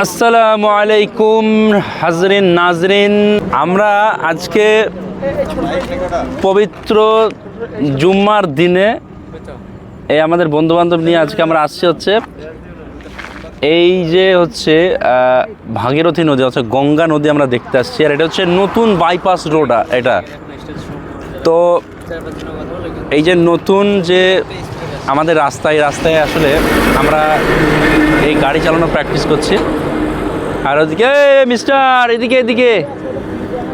আসসালামু আলাইকুম হাজরিন নাজরিন, আমরা আজকে পবিত্র জুম্মার দিনে এই আমাদের বন্ধুবান্ধব নিয়ে আজকে আমরা আসছি হচ্ছে এই যে হচ্ছে ভাগীরথী নদী অর্থাৎ গঙ্গা নদী আমরা দেখতে আসছি। আর এটা হচ্ছে নতুন বাইপাস রোড। এটা তো এই যে নতুন যে আমাদের রাস্তায় আসলে আমরা এই গাড়ি চালানো প্র্যাকটিস করছি। আর ওদিকে মিস্টার এদিকে এদিকে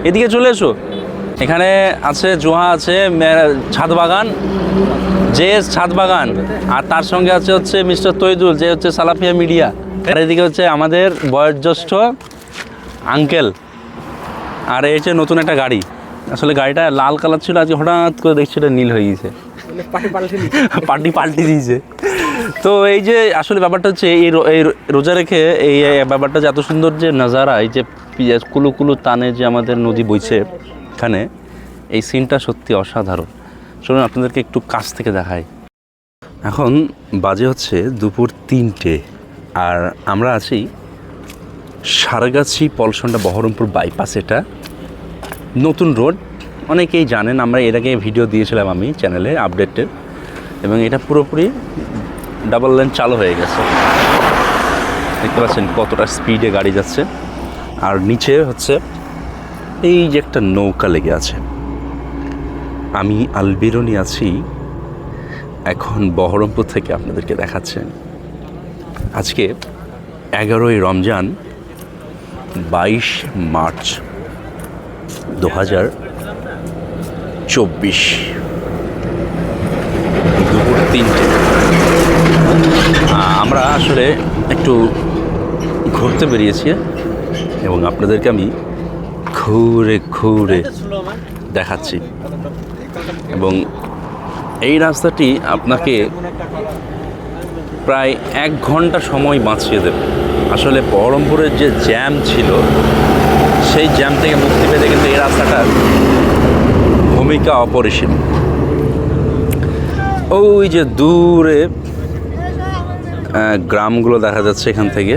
এদিকে চলে এসো। এখানে আছে জোহা, আছে ছাদ বাগান, ছাদ বাগান, আর তার সঙ্গে আছে হচ্ছে মিস্টার তৈদুল, যে হচ্ছে সালাফিয়া মিডিয়া। আর এদিকে হচ্ছে আমাদের বয়োজ্যেষ্ঠ আঙ্কেল। আর এই হচ্ছে নতুন একটা গাড়ি। আসলে গাড়িটা লাল কালার ছিল, আজকে হঠাৎ করে দেখছি এটা নীল হয়ে গেছে, পার্টি পাল্টে দিয়েছে। তো এই যে আসলে ব্যাপারটা হচ্ছে এই রোজা রেখে এই ব্যাপারটা যে এত সুন্দর যে নজারা, এই যে কুলু কুলু টানে যে আমাদের নদী বইছে এখানে, এই সিনটা সত্যি অসাধারণ। শুনুন আপনাদেরকে একটু কাছ থেকে দেখাই। এখন বাজে হচ্ছে দুপুর 3টে, আর আমরা আছি সারগাছি পলসন্ডা বহরমপুর বাইপাস। এটা নতুন রোড, অনেকেই জানেন, আমরা এর আগে ভিডিও দিয়েছিলাম আমি চ্যানেলে আপডেটেড, এবং এটা পুরোপুরি ডাবল লেন চালু হয়ে গেছে। দেখতে পাচ্ছেন কতটা স্পিডে গাড়ি যাচ্ছে। আর নিচে হচ্ছে এই যে একটা নৌকা লেগে আছে। আমি আলবিরনি আছি এখন বহরমপুর থেকে, আপনাদেরকে দেখাচ্ছেন। আজকে 11ই রমজান, 22 মার্চ 2024, দুপুর 3টে। আমরা আসলে একটু ঘুরতে বেরিয়েছি এবং আপনাদেরকে আমি ঘুরে ঘুরে দেখাচ্ছি। এবং এই রাস্তাটি আপনাকে প্রায় 1 ঘন্টা সময় বাঁচিয়ে দেবে। আসলে বহরমপুরের যে জ্যাম ছিল, সেই জ্যাম থেকে মুক্তি পেতে কিন্তু এই রাস্তাটার ভূমিকা অপরিসীম। ওই যে দূরে গ্রামগুলো দেখা যাচ্ছে এখান থেকে।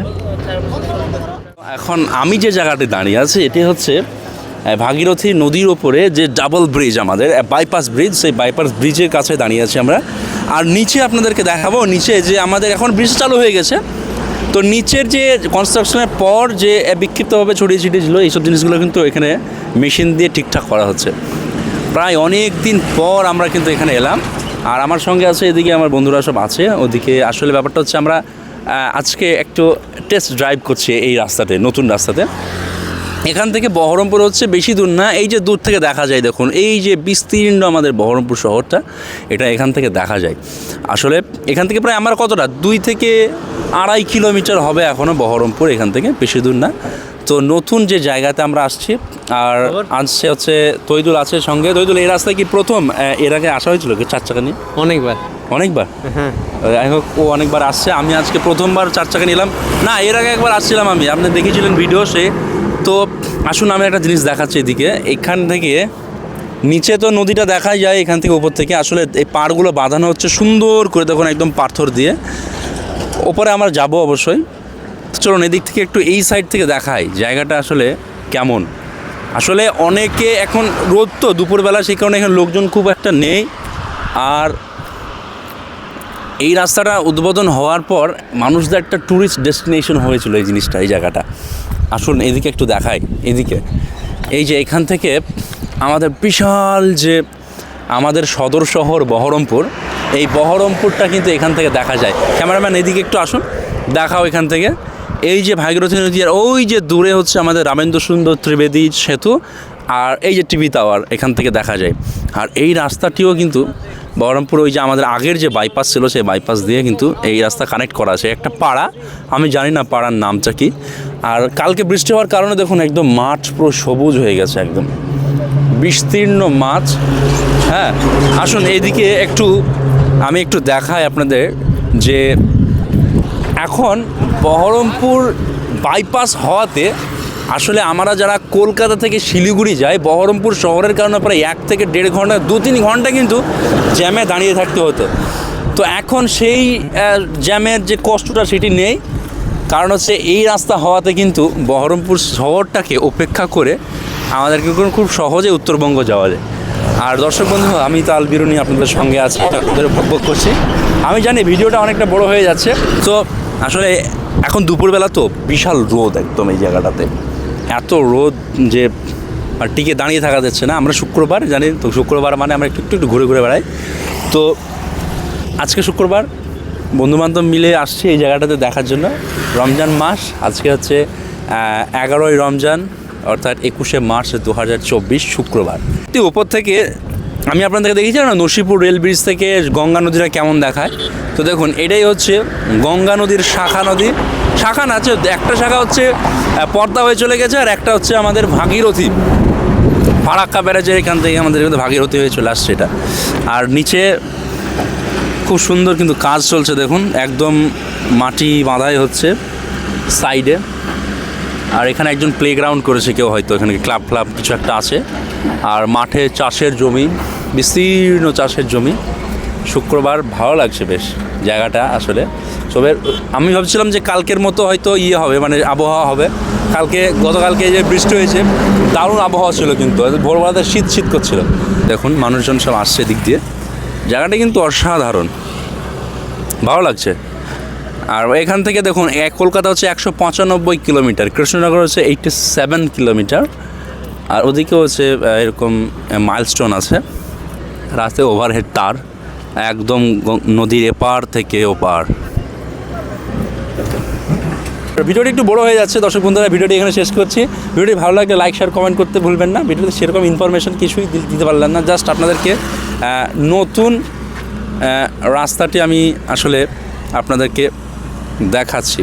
এখন আমি যে জায়গাটি দাঁড়িয়ে আছি, এটি হচ্ছে ভাগীরথী নদীর ওপরে যে ডাবল ব্রিজ, আমাদের বাইপাস ব্রিজ, সেই বাইপাস ব্রিজের কাছে দাঁড়িয়ে আছি আমরা। আর নিচে আপনাদেরকে দেখাবো, নিচে যে আমাদের এখন ব্রিজ চালু হয়ে গেছে, তো নিচের যে কনস্ট্রাকশনের পর যে বিক্ষিপ্তভাবে ছড়িয়ে ছিটিয়ে ছিল, এইসব জিনিসগুলো কিন্তু এখানে মেশিন দিয়ে ঠিকঠাক করা হচ্ছে। প্রায় অনেক দিন পর আমরা কিন্তু এখানে এলাম। আর আমার সঙ্গে আছে এদিকে আমার বন্ধুরা সব আছে ওদিকে। আসলে ব্যাপারটা হচ্ছে আমরা আজকে একটু টেস্ট ড্রাইভ করছি এই রাস্তাতে, নতুন রাস্তাতে। এখান থেকে বহরমপুর হচ্ছে বেশি দূর না, এই যে দূর থেকে দেখা যায়, দেখুন এই যে বিস্তীর্ণ আমাদের বহরমপুর শহরটা, এটা এখান থেকে দেখা যায়। আসলে এখান থেকে প্রায় আমার কতটা 2 থেকে 2.5 কিলোমিটার হবে এখনও বহরমপুর, এখান থেকে বেশি দূর না। তো নতুন যে জায়গাতে আমরা আসছি, আর আসছে হচ্ছে তৈদুল আছে সঙ্গে। তৈদুল, এই রাস্তায় কি প্রথম? এর আগে আসা হয়েছিল কি 4 চাকা নিয়ে? অনেকবার। হ্যাঁ, যাই হোক, ও অনেকবার আসছে। আমি আজকে প্রথমবার 4 চাকা নিলাম। না, এর আগে একবার আসছিলাম আমি, আপনি দেখেছিলেন ভিডিও সে। তো আসুন আমি একটা জিনিস দেখাচ্ছি এদিকে। এখান থেকে নিচে তো নদীটা দেখা যায়, এখান থেকে উপর থেকে আসলে এই পাড়গুলো বাঁধানো হচ্ছে সুন্দর করে, দেখুন একদম পাথর দিয়ে। ওপরে আমরা যাব অবশ্যই। চলুন এদিক থেকে একটু এই সাইড থেকে দেখাই জায়গাটা আসলে কেমন। আসলে অনেকে এখন রোদ তো দুপুরবেলা, সেই কারণে এখানে লোকজন খুব একটা নেই। আর এই রাস্তাটা উদ্বোধন হওয়ার পর মানুষদের একটা ট্যুরিস্ট ডেস্টিনেশন হয়েছিল এই জিনিসটা, এই জায়গাটা। আসুন এদিকে একটু দেখাই। এদিকে এই যে এখান থেকে আমাদের বিশাল যে আমাদের সদর শহর বহরমপুর, এই বহরমপুরটা কিন্তু এখান থেকে দেখা যায়। ক্যামেরাম্যান এদিকে একটু আসুন, দেখাও এখান থেকে। এই যে ভাগীরথী নদী, আর ওই যে দূরে হচ্ছে আমাদের রামেন্দ্র সুন্দর ত্রিবেদী সেতু, আর এই যে টিভি টাওয়ার এখান থেকে দেখা যায়। আর এই রাস্তাটিও কিন্তু বহরমপুর, ওই যে আমাদের আগের যে বাইপাস ছিল, সেই বাইপাস দিয়ে কিন্তু এই রাস্তা কানেক্ট করা আছে। একটা পাড়া, আমি জানি না পাড়ার নামটা কি। আর কালকে বৃষ্টি হওয়ার কারণে দেখুন একদম মাঠ পুরো সবুজ হয়ে গেছে, একদম বিস্তীর্ণ মাঠ। হ্যাঁ, আসুন এইদিকে আমি একটু দেখাই আপনাদের যে এখন বহরমপুর বাইপাস হওয়াতে আসলে আমরা যারা কলকাতা থেকে শিলিগুড়ি যাই, বহরমপুর শহরের কারণে প্রায় 1 থেকে 1.5 ঘন্টা, 2-3 ঘন্টা কিন্তু জ্যামে দাঁড়িয়ে থাকতে হতো। তো এখন সেই জ্যামের যে কষ্টটা সেটি নেই। কারণ হচ্ছে এই রাস্তা হওয়াতে কিন্তু বহরমপুর শহরটাকে উপেক্ষা করে আমাদেরকে খুব সহজে উত্তরবঙ্গ যাওয়া যায়। আর দর্শক বন্ধু, আমি তো আলবিরুনি আপনাদের সঙ্গে আছি, আপনাদের বকবক করছি। আমি জানি ভিডিওটা অনেকটা বড় হয়ে যাচ্ছে, তো আসলে এখন দুপুরবেলা তো বিশাল রোদ একদম এই জায়গাটাতে, এত রোদ যে আর টিকে দাঁড়িয়ে থাকা যাচ্ছে না। আমরা শুক্রবার জানি তো, শুক্রবার মানে আমরা একটু একটু ঘুরে ঘুরে বেড়াই। তো আজকে শুক্রবার বন্ধুবান্ধব মিলে আসছি এই জায়গাটাতে দেখার জন্য। রমজান মাস, আজকে হচ্ছে 11ই রমজান, অর্থাৎ 21শে মার্চ 2024 শুক্রবার। উপর থেকে আমি আপনাদেরকে দেখিয়েছিলাম না নসিপুর রেল ব্রিজ থেকে গঙ্গা নদীটা কেমন দেখায়। তো দেখুন, এটাই হচ্ছে গঙ্গা নদীর শাখা নদী। শাখা না, একটা শাখা হচ্ছে পদ্মা হয়ে চলে গেছে, আর একটা হচ্ছে আমাদের ভাগীরথী, ফারাক্কা ব্যারাজের এখান থেকে আমাদের ভাগীরথী হয়ে চলে আসছে এটা। আর নিচে খুব সুন্দর কিন্তু কাজ চলছে, দেখুন একদম মাটি বাঁধাই হচ্ছে সাইডে। আর এখানে একজন প্লেগ্রাউন্ড করেছে কেউ, হয়তো এখানে ক্লাব কিছু একটা আছে। আর মাঠে চাষের জমি, বিস্তীর্ণ চাষের জমি। শুক্রবার ভালো লাগছে বেশ জায়গাটা আসলে। তবে আমি ভাবছিলাম যে কালকের মতো হয়তো হবে, মানে আবহাওয়া হবে। গতকালকে যে বৃষ্টি হয়েছে, দারুণ আবহাওয়া ছিল, কিন্তু ভোরবেলাতে শীত করছিল। দেখুন মানুষজন সব আসছে দিক দিয়ে, জায়গাটা কিন্তু অসাধারণ, ভালো লাগছে। আর এখান থেকে দেখুন কলকাতা হচ্ছে 195 কিলোমিটার, কৃষ্ণনগর হচ্ছে 87 কিলোমিটার, আর ওদিকে হচ্ছে এরকম মাইলস্টোন আছে। রাস্তায় ওভারহেড তার একদম নদীর এপার থেকে ওপার। ভিডিওটি একটু বড় হয়ে যাচ্ছে দর্শক বন্ধুরা, ভিডিওটি এখানে শেষ করছি। ভিডিওটি ভালো লাগলে লাইক শেয়ার কমেন্ট করতে ভুলবেন না। ভিডিওতে সেরকম ইনফরমেশন কিছুই দিতে পারলাম না, জাস্ট আপনাদেরকে নতুন রাস্তাটি আমি আসলে আপনাদেরকে দেখাচ্ছি।